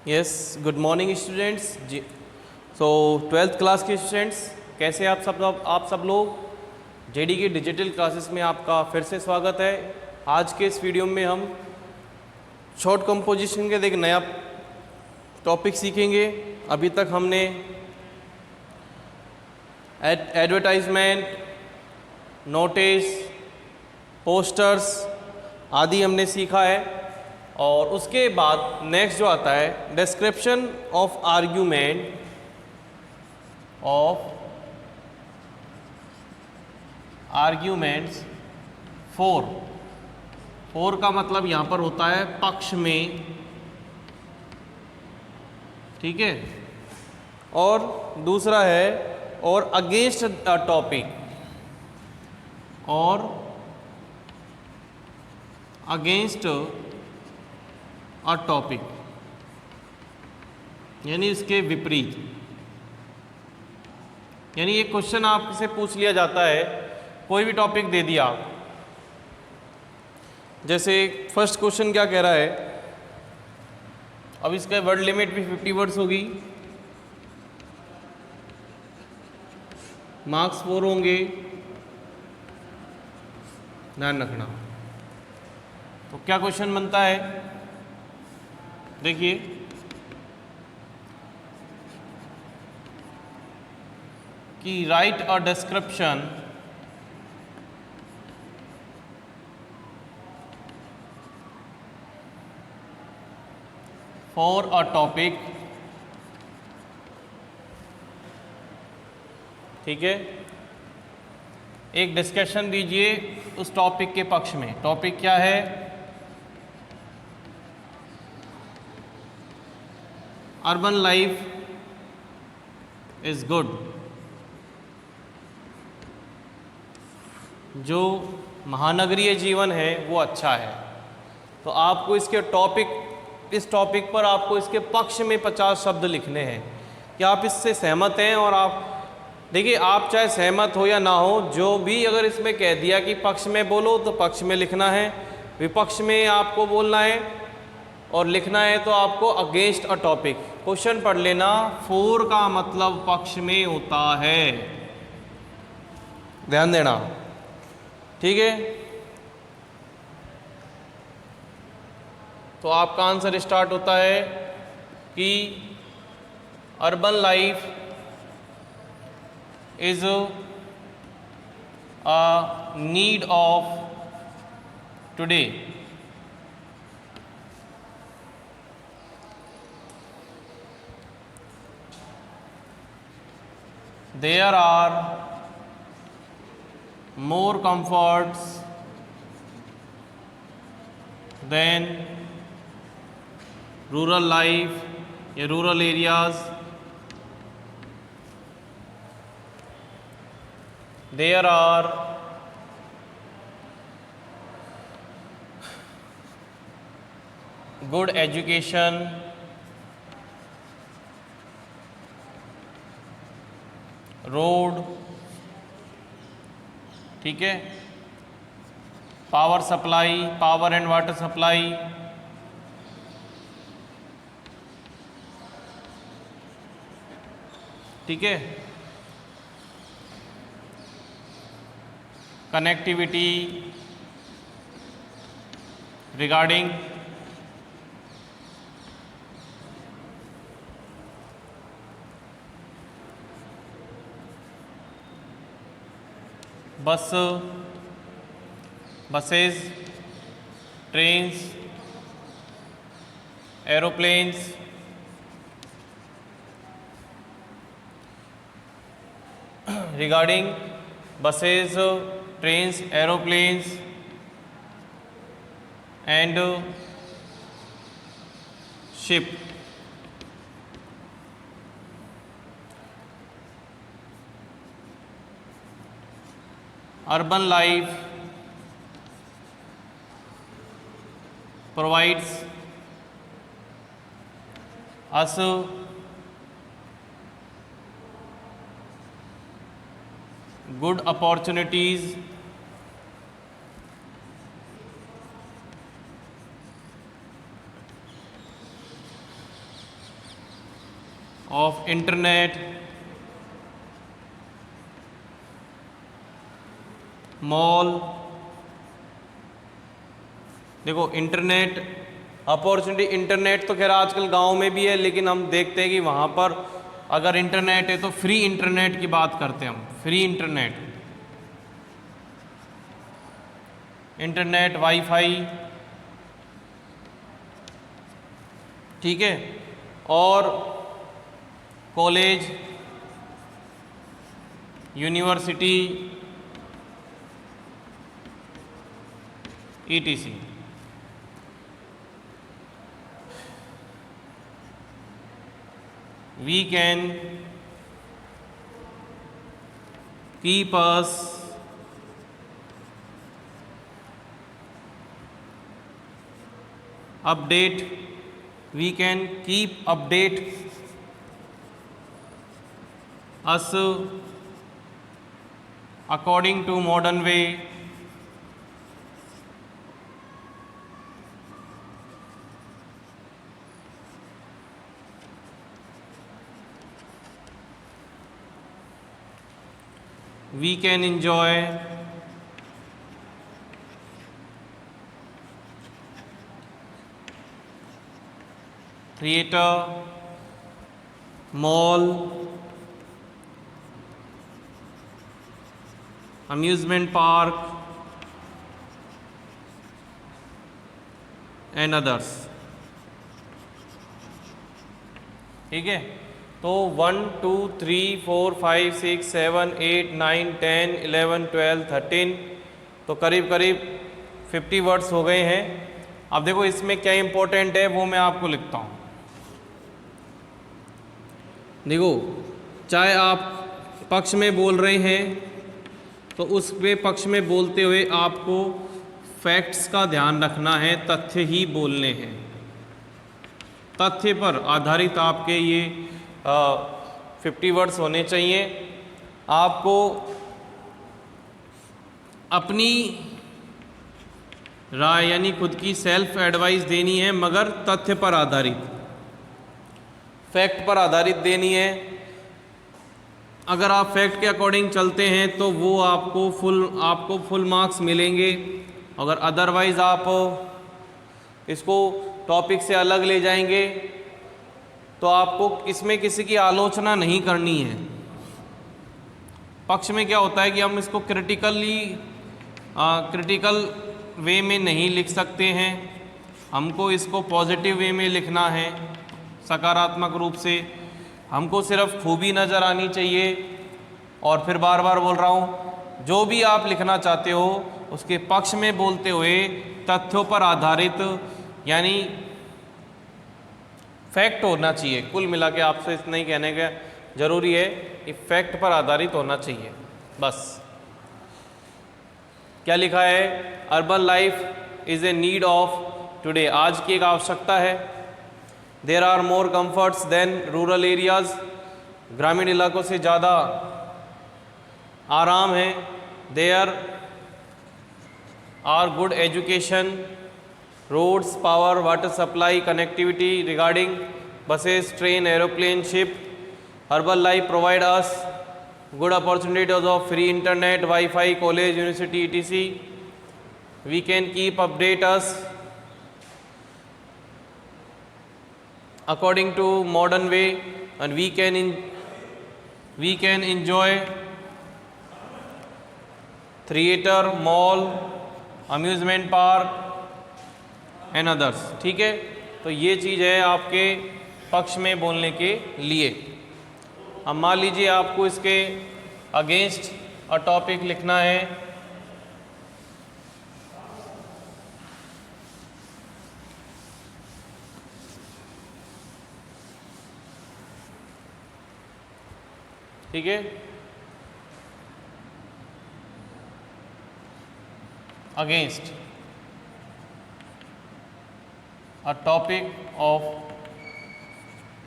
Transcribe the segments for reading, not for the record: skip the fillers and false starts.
Yes, good morning students जी। सो twelfth class के students, कैसे आप सब लोग। जेडी की डिजिटल क्लासेस में आपका फिर से स्वागत है। आज के इस वीडियो में हम शॉर्ट कंपोजिशन के एक नया टॉपिक सीखेंगे। अभी तक हमने एडवर्टाइजमेंट, नोटिस, पोस्टर्स आदि हमने सीखा है। और उसके बाद नेक्स्ट जो आता है डिस्क्रिप्शन ऑफ आर्ग्यूमेंट्स फोर का मतलब यहाँ पर होता है पक्ष में, ठीक है। और दूसरा है और अगेंस्ट अ टॉपिक, और अगेंस्ट अ टॉपिक यानी इसके विपरीत। यानी एक क्वेश्चन आपसे पूछ लिया जाता है, कोई भी टॉपिक दे दिया। जैसे फर्स्ट क्वेश्चन क्या कह रहा है, अब इसका वर्ड लिमिट भी 50 वर्ड्स होगी, मार्क्स 4 होंगे, ध्यान रखना। तो क्या क्वेश्चन बनता है, देखिए। कि right a description for a topic, ठीक है। एक डिस्कशन दीजिए उस टॉपिक के पक्ष में। टॉपिक क्या है, अर्बन लाइफ इज गुड। जो महानगरीय जीवन है वो अच्छा है। तो आपको इस टॉपिक पर आपको इसके पक्ष में 50 शब्द लिखने हैं कि आप इससे सहमत हैं। और आप देखिए, आप चाहे सहमत हो या ना हो, जो भी अगर इसमें कह दिया कि पक्ष में बोलो तो पक्ष में लिखना है, विपक्ष में आपको बोलना है और लिखना है तो आपको अगेंस्ट अ टॉपिक। क्वेश्चन पढ़ लेना, फोर का मतलब पक्ष में होता है, ध्यान देना, ठीक है। तो आपका आंसर स्टार्ट होता है कि urban life is a need of today. There are more comforts than rural life या rural areas. There are good education, road, ठीक है, power supply, power and water supply, ठीक है, connectivity regarding buses, trains, aeroplanes, regarding buses, trains, aeroplanes and ship. Urban life provides us good opportunities of internet, mall. देखो internet opportunity, internet तो खैर आजकल गांव में भी है, लेकिन हम देखते हैं कि वहाँ पर अगर इंटरनेट है तो फ्री इंटरनेट की बात करते हैं हम, फ्री इंटरनेट, इंटरनेट वाईफाई, ठीक है। और college, university, ETC। We can keep us update, we can keep update us according to modern way, we can enjoy theater, mall, amusement park and others, ठीक है। तो 1 2 3 4 5 6 7 8 9 10 11 12 13, तो करीब करीब 50 वर्ड्स हो गए हैं। अब देखो इसमें क्या इंपॉर्टेंट है वो मैं आपको लिखता हूँ। देखो चाहे आप पक्ष में बोल रहे हैं तो उस पे पक्ष में बोलते हुए आपको फैक्ट्स का ध्यान रखना है, तथ्य ही बोलने हैं, तथ्य पर आधारित आपके ये 50 वर्ड्स होने चाहिए। आपको अपनी राय यानी खुद की सेल्फ एडवाइस देनी है, मगर तथ्य पर आधारित, फैक्ट पर आधारित देनी है। अगर आप फैक्ट के अकॉर्डिंग चलते हैं तो वो आपको फुल मार्क्स मिलेंगे। अगर अदरवाइज़ आप इसको टॉपिक से अलग ले जाएंगे तो आपको इसमें किसी की आलोचना नहीं करनी है। पक्ष में क्या होता है कि हम इसको क्रिटिकल वे में नहीं लिख सकते हैं, हमको इसको पॉजिटिव वे में लिखना है, सकारात्मक रूप से। हमको सिर्फ खूबी नज़र आनी चाहिए। और फिर बार बार बोल रहा हूँ, जो भी आप लिखना चाहते हो उसके पक्ष में बोलते हुए तथ्यों पर आधारित यानी फैक्ट होना चाहिए। कुल मिला के आपसे इतना ही कहने का ज़रूरी है कि फैक्ट पर आधारित होना चाहिए बस। क्या लिखा है? Urban life is a need of today, आज की एक आवश्यकता है। There are more comforts than rural areas, ग्रामीण इलाकों से ज़्यादा आराम है। There are good education, roads, power, water supply, connectivity regarding buses, train, aeroplane, ship. Urban life provide us good opportunities of free internet, Wi-Fi, college, university, etc. We can keep update us according to modern way, and we can enjoy theater, mall, amusement park and others। ठीक है, तो ये चीज़ है आपके पक्ष में बोलने के लिए। अब मान लीजिए आपको इसके अगेंस्ट अ टॉपिक लिखना है। ठीक है, अगेंस्ट अ टॉपिक ऑफ,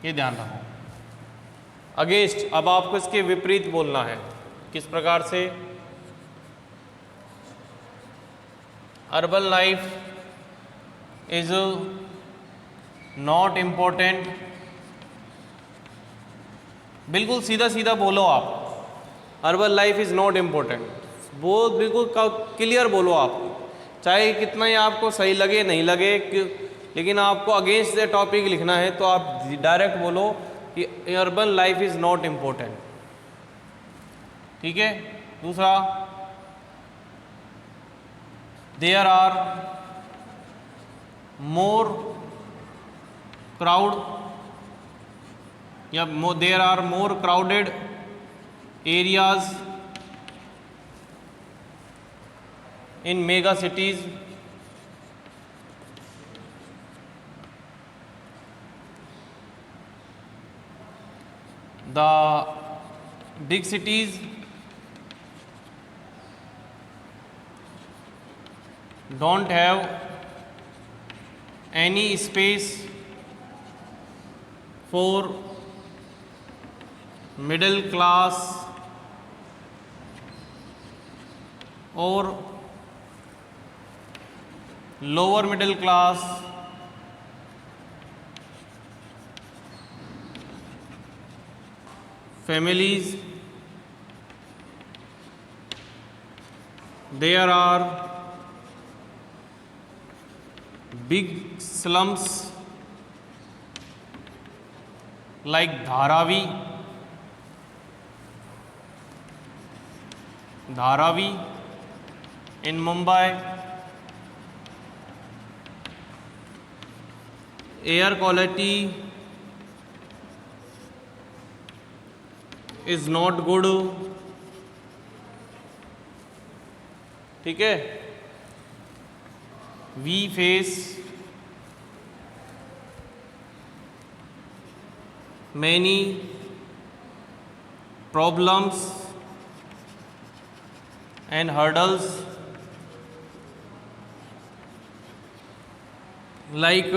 ये ध्यान रखो, अगेंस्ट। अब आपको इसके विपरीत बोलना है। किस प्रकार से? Urban life is not important बिल्कुल सीधा सीधा बोलो आप, urban life is not important. वो बिल्कुल क्लियर बोलो आप, चाहे कितना ही आपको सही लगे नहीं लगे, लेकिन आपको अगेंस्ट द टॉपिक लिखना है तो आप डायरेक्ट बोलो कि urban life is not important. ठीक है। दूसरा, देयर आर मोर क्राउड या there are more crowded areas in mega cities the big cities don't have any space for middle class or lower middle class families. There are big slums like Dharavi in Mumbai. Air quality is not good. ठीक है। We face many problems and hurdles like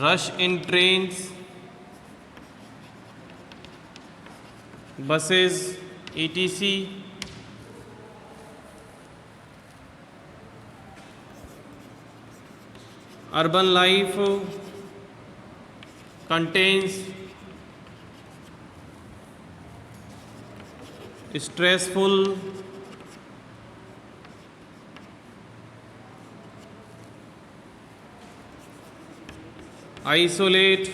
rush in trains, buses, etc. Urban life contains stressful, isolate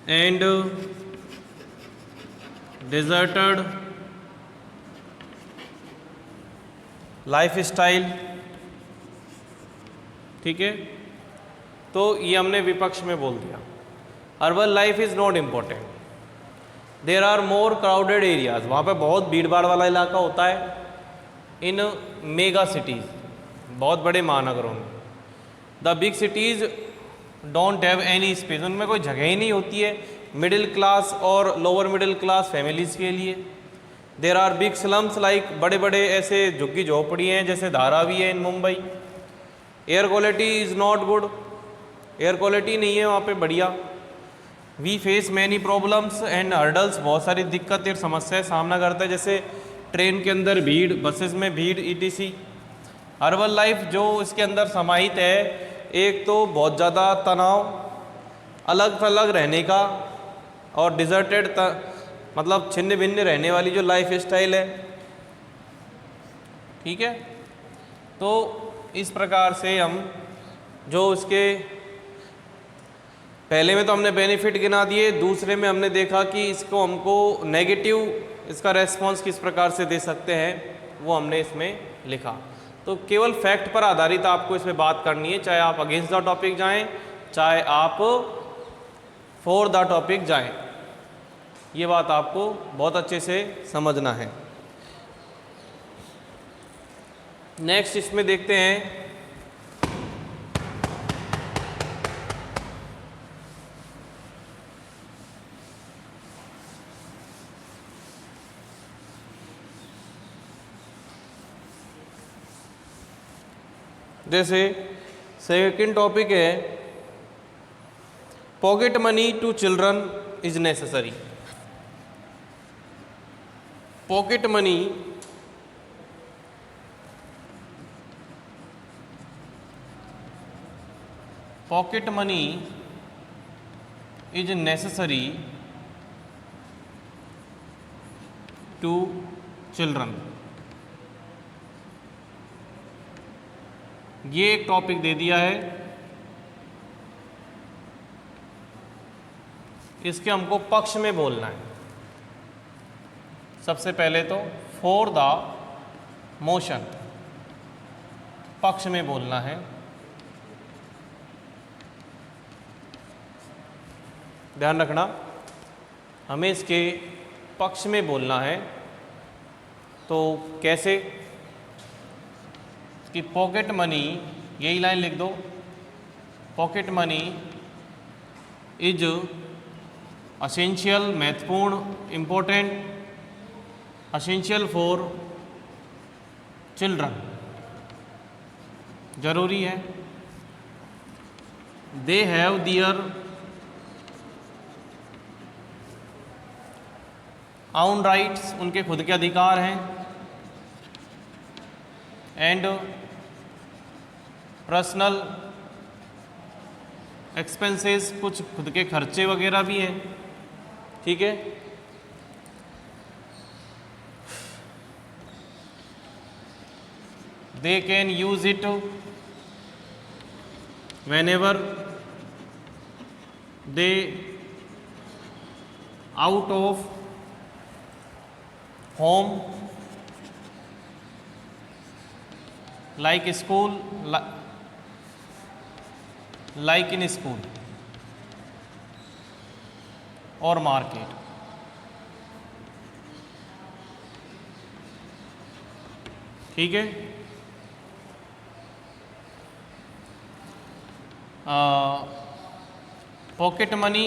and deserted life style. ठीक है। तो ये हमने विपक्ष में बोल दिया। Urban life is not important, there are more crowded areas, वहाँ पे बहुत भीड़ भाड़ वाला इलाका होता है इन मेगा सिटीज़, बहुत बड़े महानगरों में। The big cities don't have any space, उनमें कोई जगह ही नहीं होती है मिडिल क्लास और लोअर मिडिल क्लास फैमिलीज़ के लिए। There are big slums like, बड़े बड़े ऐसे झुग्गी झोपड़ी हैं जैसे धारावी है in Mumbai. Air quality is not good, air quality नहीं है वहाँ पे बढ़िया। We face many problems and hurdles, बहुत सारी दिक्कतें और समस्याएं सामना करते हैं, जैसे ट्रेन के अंदर भीड़, बसेस में भीड़, etc। अर्बन लाइफ जो इसके अंदर समाहित है, एक तो बहुत ज़्यादा तनाव, अलग थलग रहने का, और डिजर्टेड मतलब छिन्न भिन्न रहने वाली जो लाइफ स्टाइल है। ठीक है। तो इस प्रकार से हम जो इसके पहले में तो हमने बेनिफिट गिना दिए, दूसरे में हमने देखा कि इसको हमको नेगेटिव, इसका रेस्पॉन्स किस प्रकार से दे सकते हैं, वो हमने इसमें लिखा। तो केवल फैक्ट पर आधारित आपको इसमें बात करनी है, चाहे आप अगेंस्ट द टॉपिक जाएं, चाहे आप फॉर द टॉपिक जाएं। ये बात आपको बहुत अच्छे से समझना है। नेक्स्ट इसमें देखते हैं जैसे सेकंड टॉपिक है, pocket money to children is necessary. Pocket money is necessary to children. ये एक टॉपिक दे दिया है, इसके हमको पक्ष में बोलना है। सबसे पहले तो फॉर द मोशन पक्ष में बोलना है। ध्यान रखना, हमें इसके पक्ष में बोलना है। तो कैसे कि पॉकेट मनी, यही लाइन लिख दो, पॉकेट मनी इज असेंशियल, महत्वपूर्ण, इम्पोर्टेंट, असेंशियल फॉर चिल्ड्रन, जरूरी है। They have their own rights, उनके खुद के अधिकार हैं। एंड पर्सनल एक्सपेंसेस, कुछ खुद के खर्चे वगैरह भी हैं। ठीक है, they can use it whenever they out of home, like school, like in school or market। ठीक है, pocket money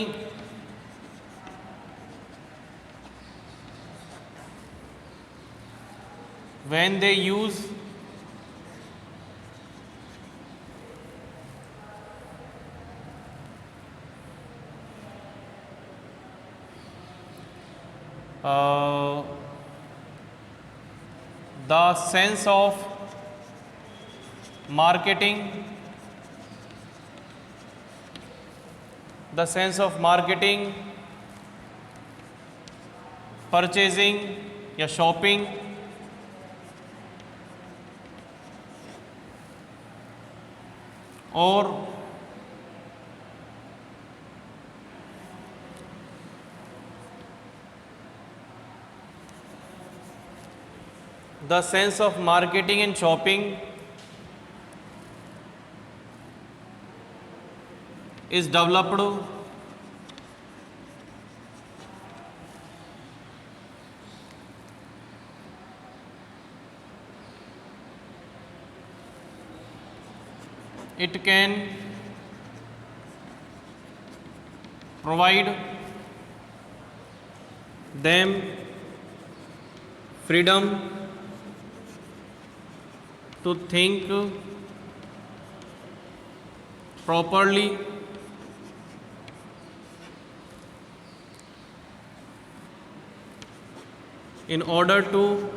when they use the sense of marketing, the sense of marketing, purchasing या shopping, और the sense of marketing and shopping is developed it can provide them freedom to think properly, in order to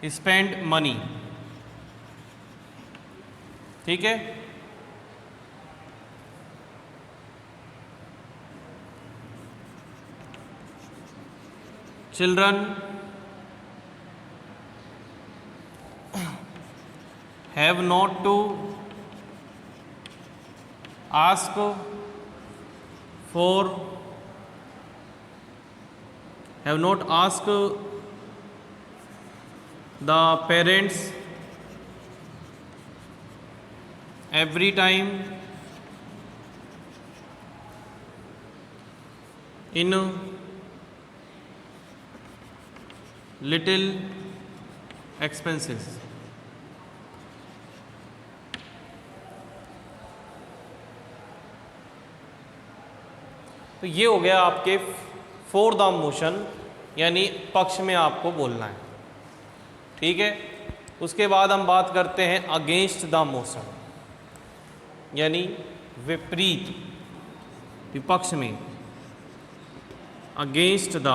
spend money। ठीक है, children have not to ask for, have not asked the parents every time in little expenses। तो ये हो गया आपके for the motion, यानी पक्ष में आपको बोलना है। ठीक है, उसके बाद हम बात करते हैं अगेंस्ट द मोशन, यानी विपरीत, विपक्ष में। अगेंस्ट द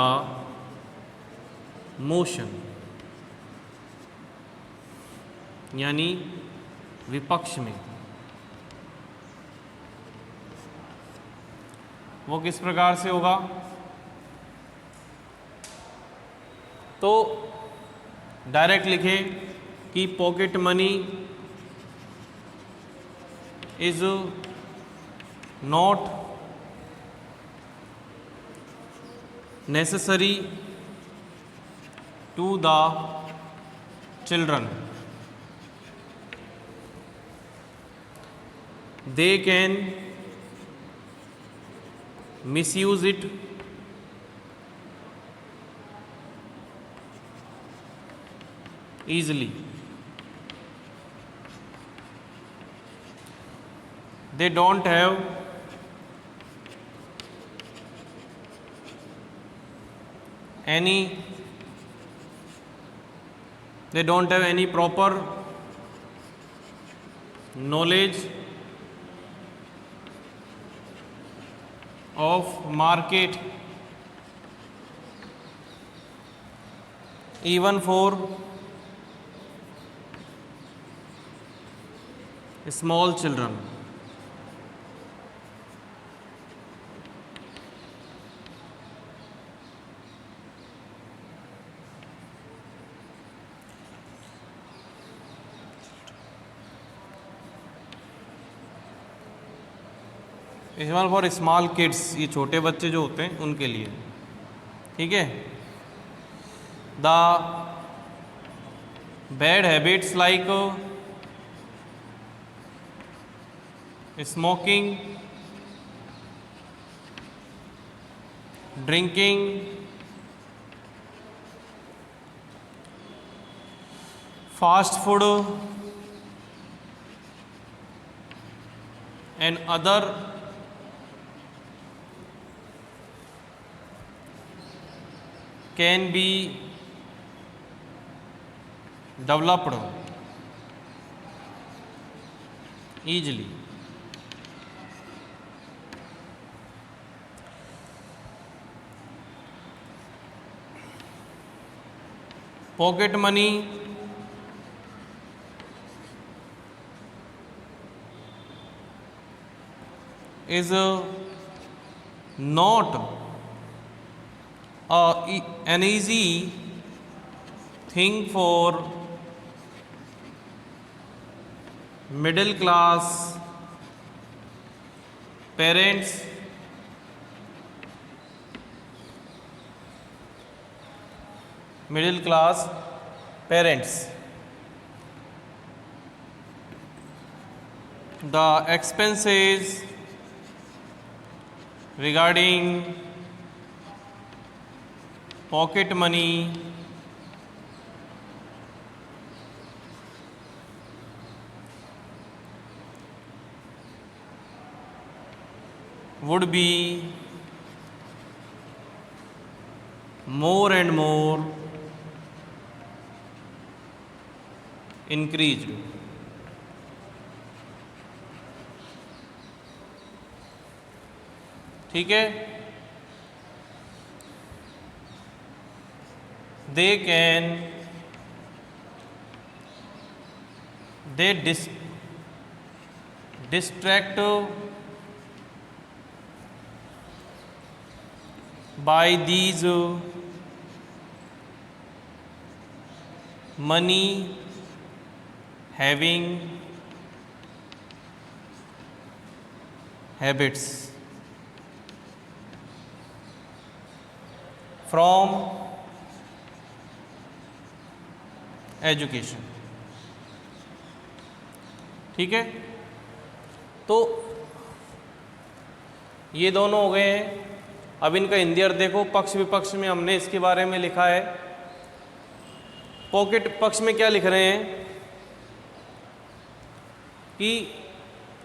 मोशन, यानी विपक्ष में। वो किस प्रकार से होगा? तो डायरेक्ट लिखें कि pocket money is not necessary to the children, they can misuse it easily, they don't have any proper knowledge of market even for small children। इस्तेमाल फॉर स्मॉल किड्स, ये छोटे बच्चे जो होते हैं उनके लिए, ठीक है। The bad habits like smoking, drinking, fast food and other can be developed easily। Pocket money is not an easy thing for middle class parents the expenses regarding pocket money would be more and more increased। ठीक है। they distract by these money having habits from education. ठीक है, तो ये दोनों हो गए हैं। अब इनका हिंदी अर्थ देखो। पक्ष विपक्ष में हमने इसके बारे में लिखा है। पॉकेट पक्ष में क्या लिख रहे हैं कि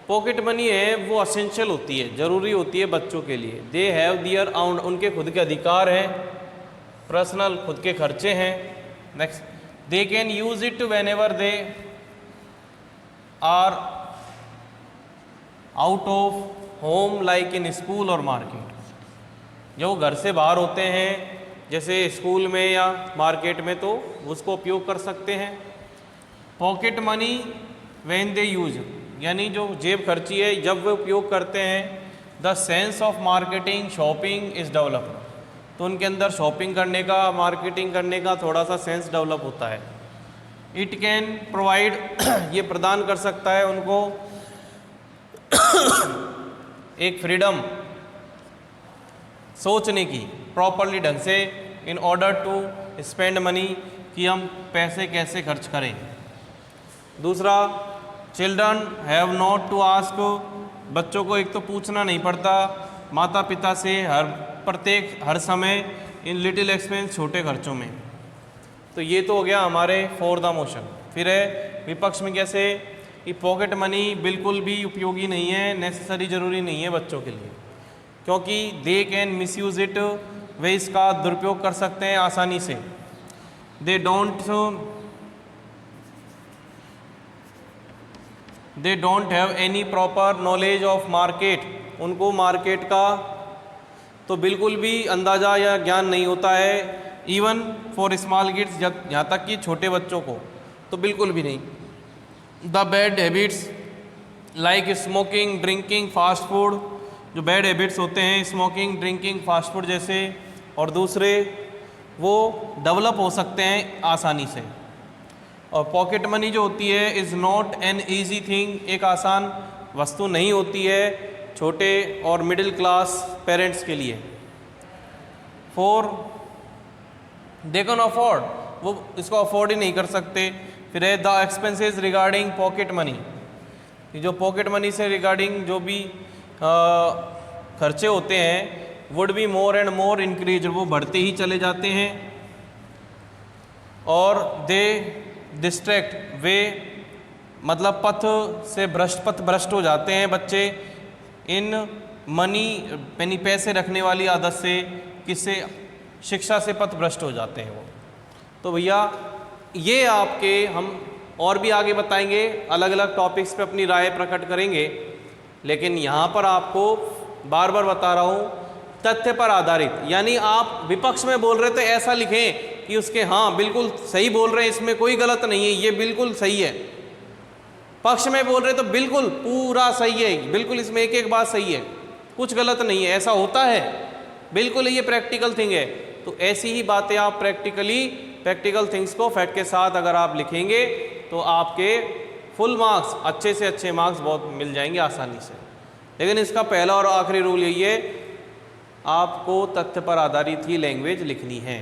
पॉकेट मनी है वो असेंशियल होती है, ज़रूरी होती है बच्चों के लिए। दे हैव दियर ओन, उनके खुद के अधिकार हैं, पर्सनल खुद के खर्चे हैं। Next, they can use it whenever they are out of home like in school or market। जब वो घर से बाहर होते हैं, जैसे स्कूल में या मार्केट में, तो उसको उपयोग कर सकते हैं। Pocket money when they use, यानी जो जेब खर्ची है जब वे उपयोग करते हैं, the sense of marketing shopping is developed, तो उनके अंदर शॉपिंग करने का, मार्केटिंग करने का थोड़ा सा सेंस डेवलप होता है। इट कैन प्रोवाइड, ये प्रदान कर सकता है उनको एक फ्रीडम सोचने की, प्रॉपरली ढंग से, in order to spend money, कि हम पैसे कैसे खर्च करें। दूसरा, children have not to ask, बच्चों को एक तो पूछना नहीं पड़ता माता पिता से हर समय इन लिटिल एक्सपेंस, छोटे खर्चों में। तो ये तो हो गया हमारे फॉर द मोशन। फिर है विपक्ष में कैसे, कि पॉकेट मनी बिल्कुल भी उपयोगी नहीं है, नेसेसरी, ज़रूरी नहीं है बच्चों के लिए, क्योंकि they can misuse it, वे इसका दुरुपयोग कर सकते हैं आसानी से। They don't have any proper knowledge of market, उनको मार्केट का तो बिल्कुल भी अंदाज़ा या ज्ञान नहीं होता है। इवन फॉर स्मॉल किड्स, यहाँ तक कि छोटे बच्चों को तो बिल्कुल भी नहीं। The bad habits like smoking, drinking, fast food, जो बैड हैबिट्स होते हैं स्मोकिंग, ड्रिंकिंग, फास्ट फूड जैसे, और दूसरे, वो डेवलप हो सकते हैं आसानी से। और पॉकेट मनी जो होती है is not an easy thing, एक आसान वस्तु नहीं होती है छोटे और मिडिल क्लास पेरेंट्स के लिए। फॉर दे कैन अफोर्ड, वो इसको अफोर्ड ही नहीं कर सकते। फिर है the expenses regarding pocket money, जो पॉकेट मनी से रिगार्डिंग जो भी खर्चे होते हैं, would be more and more increase, वो बढ़ते ही चले जाते हैं। और दे डिस्ट्रैक्ट, वे मतलब पथ भ्रष्ट हो जाते हैं बच्चे इन मनी पैसे रखने वाली आदत से, किससे, शिक्षा से पथ भ्रष्ट हो जाते हैं वो। तो भैया ये आपके हम और भी आगे बताएंगे, अलग अलग टॉपिक्स पे अपनी राय प्रकट करेंगे, लेकिन यहाँ पर आपको बार बार बता रहा हूँ तथ्य पर आधारित, यानी आप विपक्ष में बोल रहे थे ऐसा लिखें कि उसके हाँ बिल्कुल सही बोल रहे हैं, इसमें कोई गलत नहीं है, ये बिल्कुल सही है। पक्ष में बोल रहे तो बिल्कुल पूरा सही है, बिल्कुल इसमें एक एक बात सही है, कुछ गलत नहीं है, ऐसा होता है, बिल्कुल ये प्रैक्टिकल थिंग है। तो ऐसी ही बातें आप प्रैक्टिकल थिंग्स को फैक्ट के साथ अगर आप लिखेंगे तो आपके फुल मार्क्स, अच्छे से अच्छे मार्क्स बहुत मिल जाएंगे आसानी से। लेकिन इसका पहला और आखिरी रूल यही है, आपको तथ्य पर आधारित ही लैंग्वेज लिखनी है।